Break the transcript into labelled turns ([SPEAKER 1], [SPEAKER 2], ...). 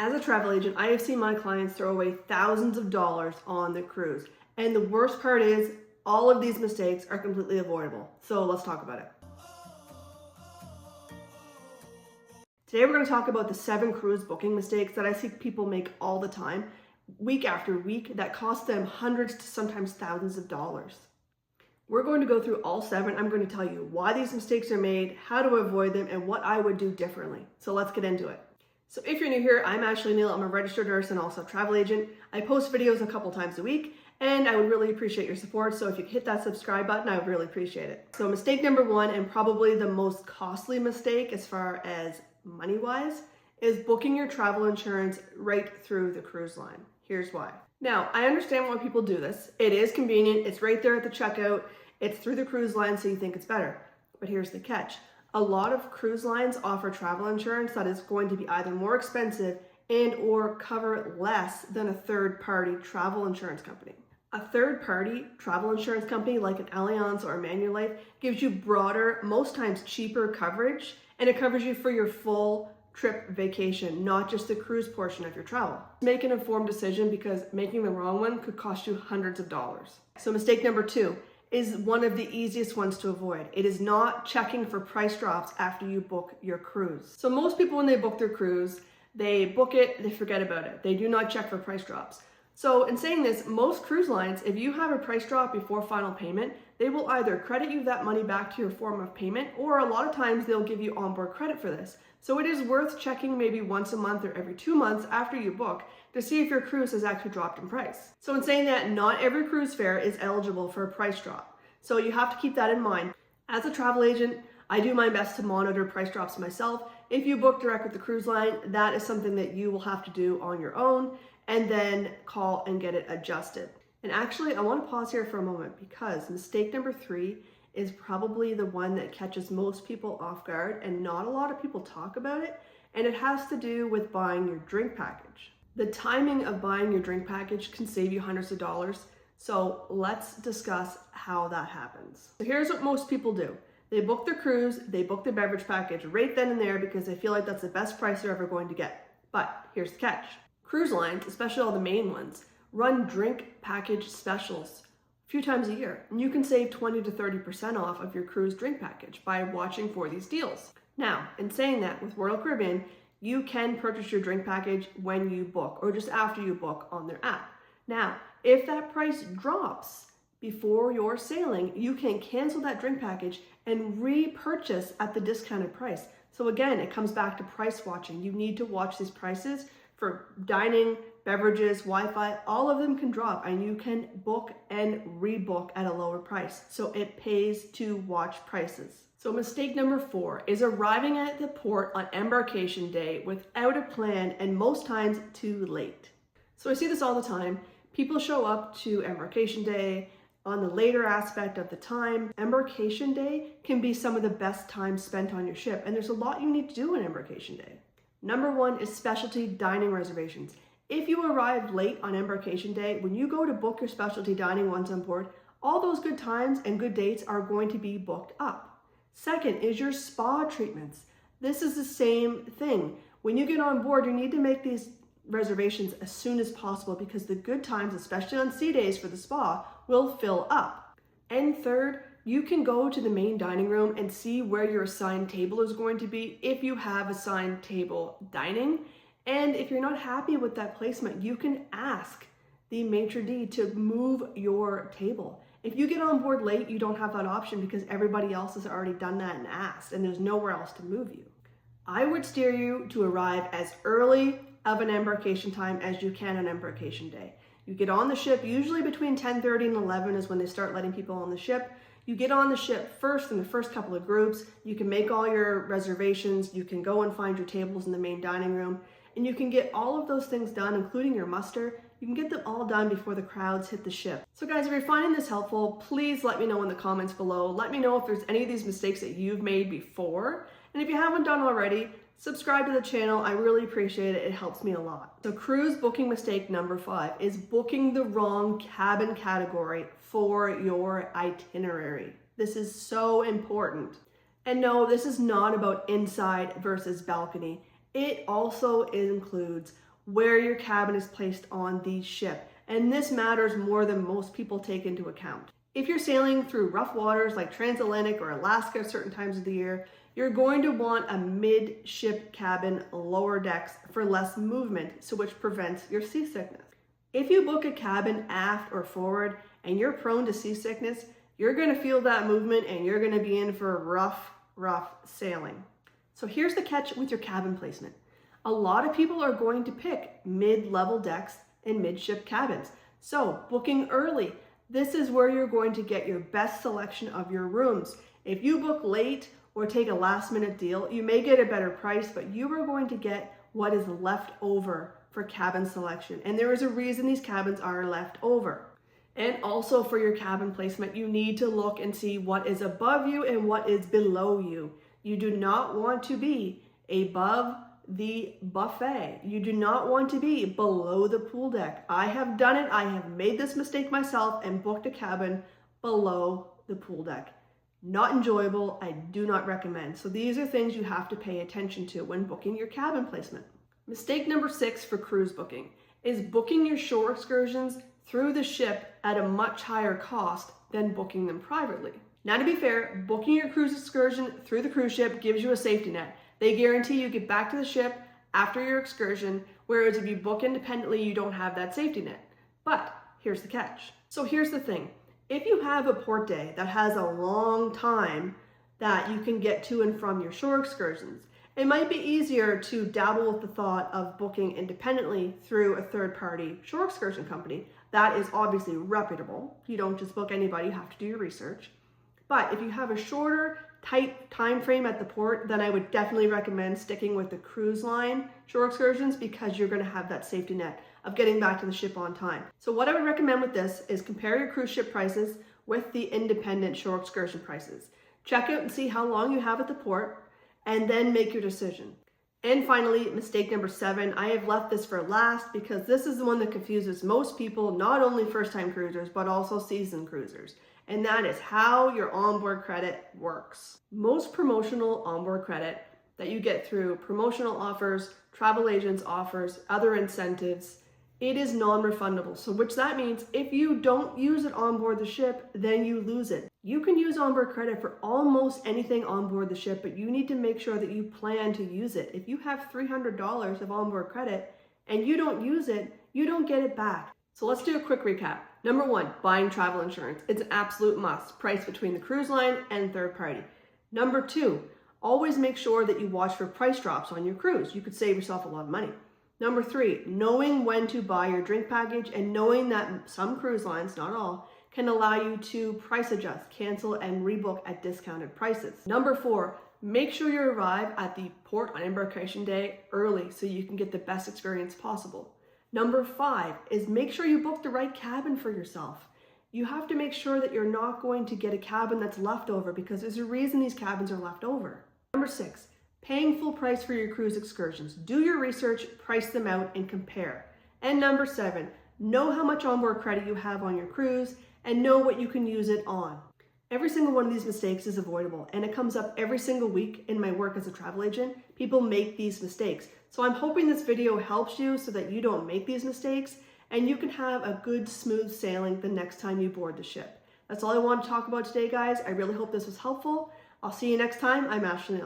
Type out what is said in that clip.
[SPEAKER 1] As a travel agent, I have seen my clients throw away thousands of dollars on the cruise. And the worst part is all of these mistakes are completely avoidable. So let's talk about it. Today we're going to talk about the 7 cruise booking mistakes that I see people make all the time, week after week, that cost them hundreds to sometimes thousands of dollars. We're going to go through all 7. I'm going to tell you why these mistakes are made, how to avoid them, and what I would do differently. So let's get into it. So if you're new here, I'm Ashley Neal. I'm a registered nurse and also a travel agent. I post videos a couple times a week, and I would really appreciate your support. So if you hit that subscribe button, I would really appreciate it. So mistake number 1, and probably the most costly mistake as far as money-wise, is booking your travel insurance right through the cruise line. Here's why. Now, I understand why people do this. It is convenient. It's right there at the checkout. It's through the cruise line, so you think it's better. But here's the catch. A lot of cruise lines offer travel insurance that is going to be either more expensive and or cover less than a third-party travel insurance company. A third-party travel insurance company like an Allianz or a Manulife gives you broader, most times cheaper coverage, and it covers you for your full trip vacation, not just the cruise portion of your travel. Make an informed decision because making the wrong one could cost you hundreds of dollars. So mistake number 2 is one of the easiest ones to avoid. It is not checking for price drops after you book your cruise. So most people, when they book their cruise, they book it, they forget about it. They do not check for price drops. So in saying this, most cruise lines, if you have a price drop before final payment, they will either credit you that money back to your form of payment, or a lot of times they'll give you onboard credit for this. So it is worth checking maybe once a month or every 2 months after you book to see if your cruise has actually dropped in price. So in saying that, not every cruise fare is eligible for a price drop. So you have to keep that in mind. As a travel agent, I do my best to monitor price drops myself. If you book direct with the cruise line, that is something that you will have to do on your own and then call and get it adjusted. And actually, I want to pause here for a moment because mistake number 3 is probably the one that catches most people off guard, and not a lot of people talk about it, and it has to do with buying your drink package. The timing of buying your drink package can save you hundreds of dollars, so let's discuss how that happens. So here's what most people do. They book their cruise, they book their beverage package right then and there because they feel like that's the best price they're ever going to get. But here's the catch. Cruise lines, especially all the main ones, run drink package specials a few times a year. And you can save 20 to 30% off of your cruise drink package by watching for these deals. Now, in saying that, with Royal Caribbean, you can purchase your drink package when you book or just after you book on their app. Now, if that price drops before your sailing, you can cancel that drink package and repurchase at the discounted price. So again, it comes back to price watching. You need to watch these prices for dining, beverages, Wi-Fi, all of them can drop and you can book and rebook at a lower price. So it pays to watch prices. So mistake number 4 is arriving at the port on embarkation day without a plan and most times too late. So I see this all the time. People show up to embarkation day on the later aspect of the time. Embarkation day can be some of the best time spent on your ship, and there's a lot you need to do on embarkation day. Number 1 is specialty dining reservations. If you arrive late on embarkation day, when you go to book your specialty dining once on board, all those good times and good dates are going to be booked up. Second is your spa treatments. This is the same thing. When you get on board, you need to make these reservations as soon as possible because the good times, especially on sea days for the spa, will fill up. And third, you can go to the main dining room and see where your assigned table is going to be if you have assigned table dining. And if you're not happy with that placement, you can ask the maitre d' to move your table. If you get on board late, you don't have that option because everybody else has already done that and asked, and there's nowhere else to move you. I would steer you to arrive as early of an embarkation time as you can on embarkation day. You get on the ship, usually between 10:30 and 11 is when they start letting people on the ship. You get on the ship first in the first couple of groups. You can make all your reservations. You can go and find your tables in the main dining room. And you can get all of those things done, including your muster. You can get them all done before the crowds hit the ship. So guys, if you're finding this helpful, please let me know in the comments below. Let me know if there's any of these mistakes that you've made before. And if you haven't done already, subscribe to the channel. I really appreciate it. It helps me a lot. So cruise booking mistake number 5 is booking the wrong cabin category for your itinerary. This is so important. And no, this is not about inside versus balcony. It also includes where your cabin is placed on the ship. And this matters more than most people take into account. If you're sailing through rough waters like transatlantic or Alaska at certain times of the year, you're going to want a mid-ship cabin, lower decks, for less movement, so which prevents your seasickness. If you book a cabin aft or forward and you're prone to seasickness, you're going to feel that movement and you're going to be in for rough sailing. So here's the catch with your cabin placement. A lot of people are going to pick mid-level decks and midship cabins. So booking early, this is where you're going to get your best selection of your rooms. If you book late or take a last minute deal, you may get a better price, but you are going to get what is left over for cabin selection. And there is a reason these cabins are left over. And also for your cabin placement, you need to look and see what is above you and what is below you. You do not want to be above the buffet. You do not want to be below the pool deck. I have done it. I have made this mistake myself and booked a cabin below the pool deck. Not enjoyable. I do not recommend. So these are things you have to pay attention to when booking your cabin placement. Mistake number 6 for cruise booking is booking your shore excursions through the ship at a much higher cost than booking them privately. Now, to be fair, booking your cruise excursion through the cruise ship gives you a safety net. They guarantee you get back to the ship after your excursion, whereas if you book independently, you don't have that safety net. But here's the catch. So here's the thing. If you have a port day that has a long time that you can get to and from your shore excursions, it might be easier to dabble with the thought of booking independently through a third-party shore excursion company. That is obviously reputable. You don't just book anybody, you have to do your research. But if you have a shorter, tight time frame at the port, then I would definitely recommend sticking with the cruise line shore excursions because you're going to have that safety net of getting back to the ship on time. So what I would recommend with this is compare your cruise ship prices with the independent shore excursion prices. Check out and see how long you have at the port and then make your decision. And finally, mistake number 7, I have left this for last because this is the one that confuses most people, not only first-time cruisers, but also seasoned cruisers. And that is how your onboard credit works. Most promotional onboard credit that you get through promotional offers, travel agents offers, other incentives, it is non-refundable. So which that means if you don't use it on board the ship, then you lose it. You can use onboard credit for almost anything on board the ship, but you need to make sure that you plan to use it. If you have $300 of onboard credit and you don't use it, you don't get it back. So let's do a quick recap. Number 1, buying travel insurance. It's an absolute must. Price between the cruise line and third party. Number 2, always make sure that you watch for price drops on your cruise. You could save yourself a lot of money. Number 3, knowing when to buy your drink package and knowing that some cruise lines, not all, can allow you to price adjust, cancel, and rebook at discounted prices. Number 4, make sure you arrive at the port on embarkation day early so you can get the best experience possible. Number 5 is make sure you book the right cabin for yourself. You have to make sure that you're not going to get a cabin that's left over because there's a reason these cabins are left over. Number 6, paying full price for your cruise excursions. Do your research, price them out, and compare. And number 7, know how much onboard credit you have on your cruise and know what you can use it on. Every single one of these mistakes is avoidable, and it comes up every single week in my work as a travel agent. People make these mistakes. So I'm hoping this video helps you so that you don't make these mistakes and you can have a good, smooth sailing the next time you board the ship. That's all I want to talk about today, guys. I really hope this was helpful. I'll see you next time. I'm Ashley.